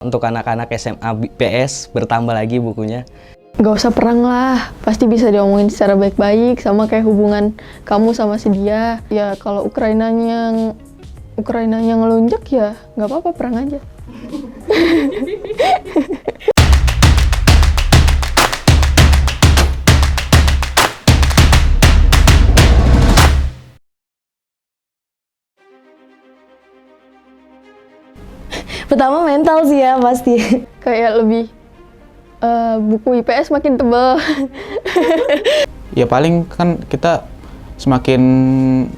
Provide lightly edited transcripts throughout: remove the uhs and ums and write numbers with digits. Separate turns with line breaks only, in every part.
Untuk anak-anak SMA PS bertambah lagi bukunya.
Gak usah perang lah, pasti bisa diomongin secara baik-baik, sama kayak hubungan kamu sama si dia. Ya kalau Ukrainanya ngelunjak ya nggak apa-apa, perang aja.
Pertama mental sih ya pasti.
Kayak lebih buku IPS makin tebal.
Ya paling kan kita semakin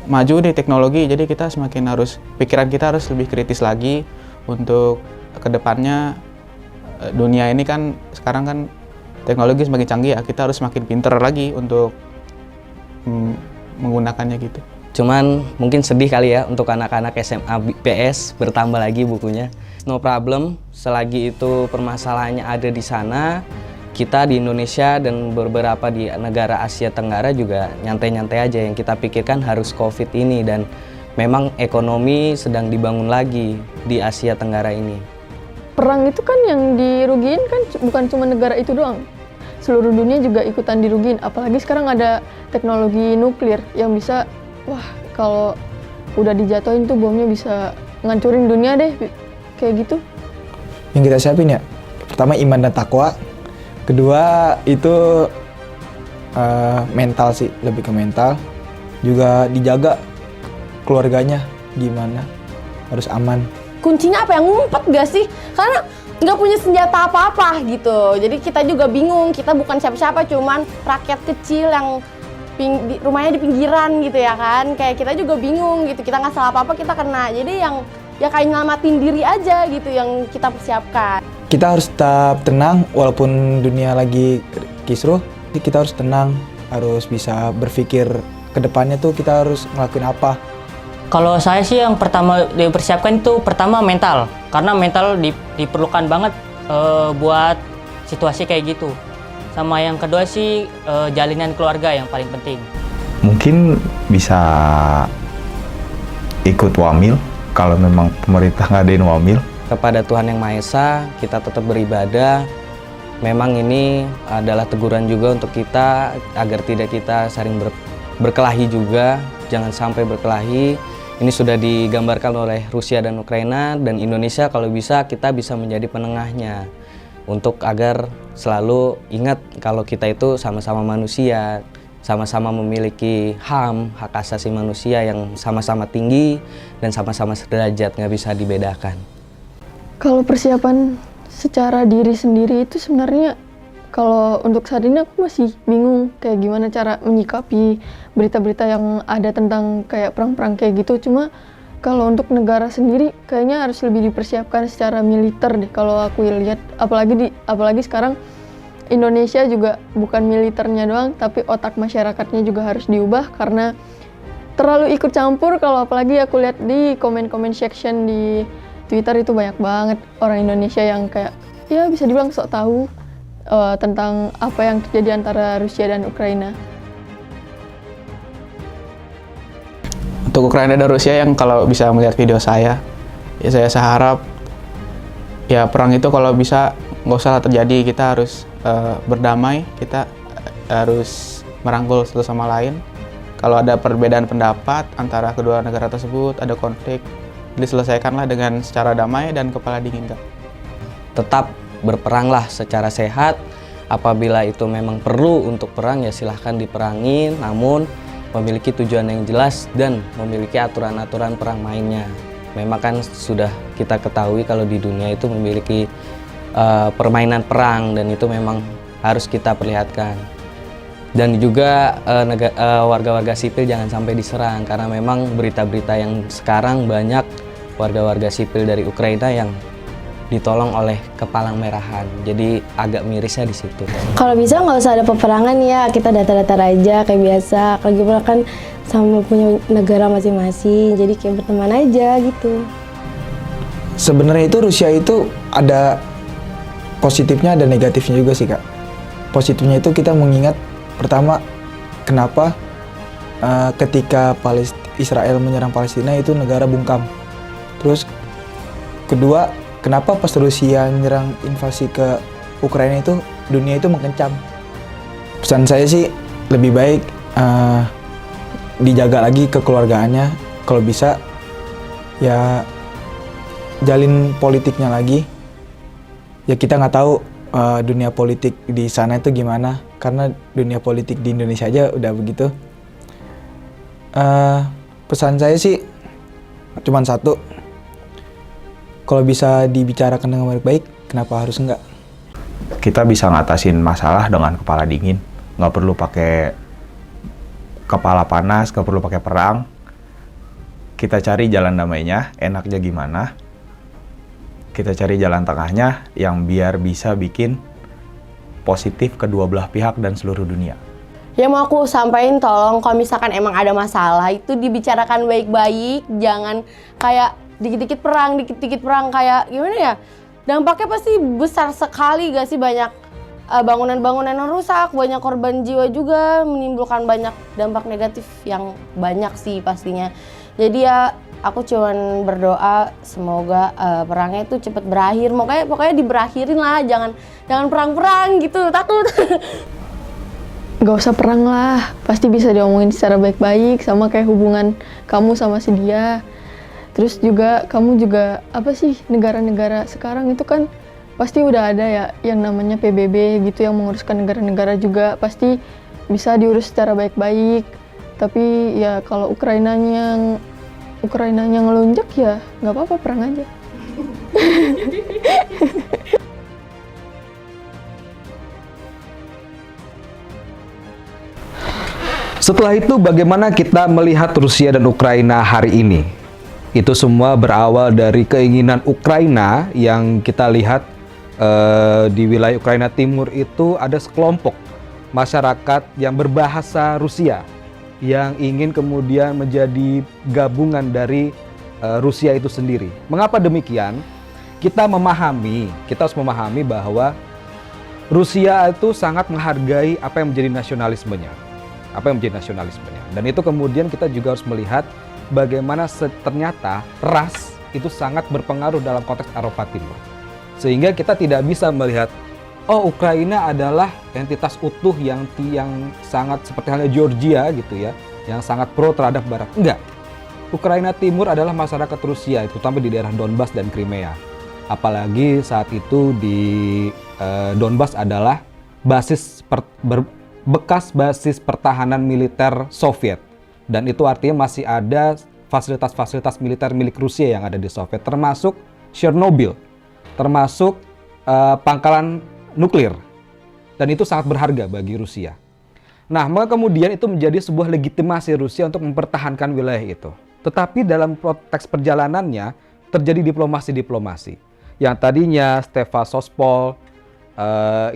maju di teknologi, jadi kita semakin pikiran kita harus lebih kritis lagi untuk kedepannya. Dunia ini kan sekarang kan teknologi semakin canggih ya, kita harus semakin pinter lagi untuk menggunakannya gitu.
Cuman mungkin sedih kali ya untuk anak-anak SMA PS bertambah lagi bukunya. No problem, selagi itu permasalahannya ada di sana, kita di Indonesia dan beberapa di negara Asia Tenggara juga nyantai-nyantai aja. Yang kita pikirkan harus COVID ini, dan memang ekonomi sedang dibangun lagi di Asia Tenggara ini.
Perang itu kan yang dirugiin kan bukan cuma negara itu doang. Seluruh dunia juga ikutan dirugiin, apalagi sekarang ada teknologi nuklir yang bisa, wah kalau udah dijatuhin tuh bomnya bisa ngancurin dunia deh, kayak gitu.
Yang kita siapin ya, pertama iman dan takwa, kedua itu mental sih, lebih ke mental, juga dijaga keluarganya gimana, harus aman.
Kuncinya apa, yang ngumpet gak sih? Karena nggak punya senjata apa-apa gitu. Jadi kita juga bingung, kita bukan siapa-siapa, cuman rakyat kecil yang rumahnya di pinggiran gitu ya kan. Kayak kita juga bingung gitu, kita nggak salah apa-apa kita kena. Jadi yang ya kayak nyelamatin diri aja gitu yang kita persiapkan.
Kita harus tetap tenang walaupun dunia lagi kisruh, kita harus tenang, harus bisa berpikir ke depannya tuh kita harus ngelakuin apa.
Kalau saya sih yang pertama dipersiapkan itu pertama mental, karena mental diperlukan banget buat situasi kayak gitu. Sama yang kedua sih jalinan keluarga yang paling penting.
Mungkin bisa ikut wamil kalau memang pemerintah ngadain wamil.
Kepada Tuhan Yang Maha Esa, kita tetap beribadah. Memang ini adalah teguran juga untuk kita agar tidak kita saling berkelahi juga, jangan sampai berkelahi. Ini sudah digambarkan oleh Rusia dan Ukraina, dan Indonesia kalau bisa kita bisa menjadi penengahnya untuk agar selalu ingat kalau kita itu sama-sama manusia, sama-sama memiliki hak asasi manusia yang sama-sama tinggi dan sama-sama sederajat, nggak bisa dibedakan.
Kalau persiapan secara diri sendiri itu sebenarnya, kalau untuk saat ini aku masih bingung kayak gimana cara menyikapi berita-berita yang ada tentang kayak perang-perang kayak gitu. Cuma kalau untuk negara sendiri kayaknya harus lebih dipersiapkan secara militer deh kalau aku lihat. Apalagi sekarang Indonesia juga bukan militernya doang, tapi otak masyarakatnya juga harus diubah karena terlalu ikut campur. Kalau apalagi aku lihat di komen-komen section di Twitter itu banyak banget orang Indonesia yang kayak ya bisa dibilang sok tahu tentang apa yang terjadi antara Rusia dan Ukraina.
Untuk Ukraina dan Rusia yang kalau bisa melihat video saya, ya saya harap ya perang itu kalau bisa nggak usah terjadi. Kita harus berdamai, kita harus merangkul satu sama lain. Kalau ada perbedaan pendapat antara kedua negara tersebut, ada konflik, diselesaikanlah dengan secara damai dan kepala dingin.
Tetap berperanglah secara sehat. Apabila itu memang perlu untuk perang ya silahkan diperangin, namun memiliki tujuan yang jelas dan memiliki aturan-aturan perang mainnya. Memang kan sudah kita ketahui kalau di dunia itu memiliki permainan perang, dan itu memang harus kita perlihatkan. Dan juga warga-warga sipil jangan sampai diserang, karena memang berita-berita yang sekarang banyak warga-warga sipil dari Ukraina yang ditolong oleh kepalang merahan. Jadi agak mirisnya di situ.
Kalau bisa nggak usah ada peperangan ya, kita datar-datar aja kayak biasa. Lagi pula kan sama punya negara masing-masing, jadi kayak berteman aja gitu.
Sebenarnya itu Rusia itu ada positifnya, ada negatifnya juga sih Kak. Positifnya itu kita mengingat pertama kenapa ketika Israel menyerang Palestina itu negara bungkam. Terus kedua kenapa pas Rusia nyerang invasi ke Ukraina itu dunia itu mengencam. Pesan saya sih lebih baik dijaga lagi kekeluargaannya, kalau bisa ya jalin politiknya lagi. Ya kita nggak tahu dunia politik di sana itu gimana, karena dunia politik di Indonesia aja udah begitu. Pesan saya sih cuman satu, kalau bisa dibicarakan dengan baik-baik, kenapa harus enggak?
Kita bisa ngatasin masalah dengan kepala dingin, nggak perlu pakai kepala panas, nggak perlu pakai perang. Kita cari jalan damainya, enaknya gimana? Kita cari jalan tengahnya yang biar bisa bikin positif kedua belah pihak dan seluruh dunia.
Ya mau aku sampaikan, tolong kalau misalkan emang ada masalah itu dibicarakan baik-baik, jangan kayak dikit-dikit perang, kayak gimana ya? Dampaknya pasti besar sekali gak sih, banyak bangunan-bangunan yang rusak, banyak korban jiwa juga, menimbulkan banyak dampak negatif yang banyak sih pastinya. Jadi ya aku cuman berdoa semoga perangnya itu cepet berakhir, pokoknya diberakhirin lah, jangan perang-perang gitu, takut.
Gak usah perang lah, pasti bisa diomongin secara baik-baik, sama kayak hubungan kamu sama si dia. Terus juga kamu juga apa sih, negara-negara sekarang itu kan pasti udah ada ya yang namanya PBB gitu yang menguruskan negara-negara juga, pasti bisa diurus secara baik-baik. Tapi ya kalau Ukrainanya ngelunjak ya nggak apa-apa, perang aja.
Setelah itu bagaimana kita melihat Rusia dan Ukraina hari ini? Itu semua berawal dari keinginan Ukraina yang kita lihat di wilayah Ukraina Timur itu ada sekelompok masyarakat yang berbahasa Rusia yang ingin kemudian menjadi gabungan dari Rusia itu sendiri. Mengapa demikian? Kita harus memahami bahwa Rusia itu sangat menghargai apa yang menjadi nasionalismenya. Dan itu kemudian kita juga harus melihat bagaimana ternyata ras itu sangat berpengaruh dalam konteks Eropa Timur. Sehingga kita tidak bisa melihat, oh Ukraina adalah entitas utuh yang sangat seperti halnya Georgia gitu ya, yang sangat pro terhadap Barat. Enggak. Ukraina Timur adalah masyarakat Rusia, terutama di daerah Donbas dan Crimea. Apalagi saat itu di Donbas adalah bekas basis pertahanan militer Soviet. Dan itu artinya masih ada fasilitas-fasilitas militer milik Rusia yang ada di Soviet, termasuk Chernobyl, termasuk pangkalan nuklir. Dan itu sangat berharga bagi Rusia. Nah, maka kemudian itu menjadi sebuah legitimasi Rusia untuk mempertahankan wilayah itu. Tetapi dalam konteks perjalanannya terjadi diplomasi. Yang tadinya Sevastopol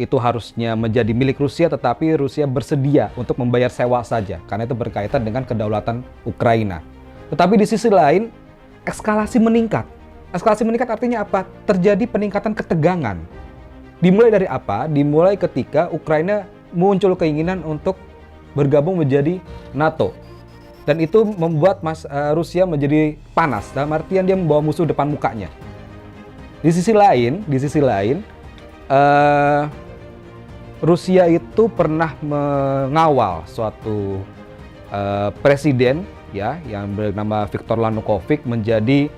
itu harusnya menjadi milik Rusia, tetapi Rusia bersedia untuk membayar sewa saja karena itu berkaitan dengan kedaulatan Ukraina. Tetapi di sisi lain eskalasi meningkat. Eskalasi meningkat artinya apa? Terjadi peningkatan ketegangan. Dimulai dari apa? Dimulai ketika Ukraina muncul keinginan untuk bergabung menjadi NATO. Dan itu membuat Rusia menjadi panas, dalam artian dia membawa musuh depan mukanya. Di sisi lain, Rusia itu pernah mengawal suatu presiden ya yang bernama Viktor Yanukovych menjadi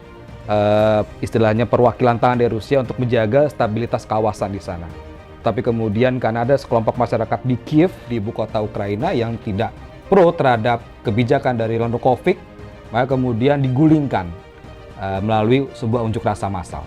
istilahnya perwakilan tangan dari Rusia untuk menjaga stabilitas kawasan di sana. Tapi kemudian karena ada sekelompok masyarakat di Kiev, di ibu kota Ukraina yang tidak pro terhadap kebijakan dari Yanukovych, maka kemudian digulingkan melalui sebuah unjuk rasa massal.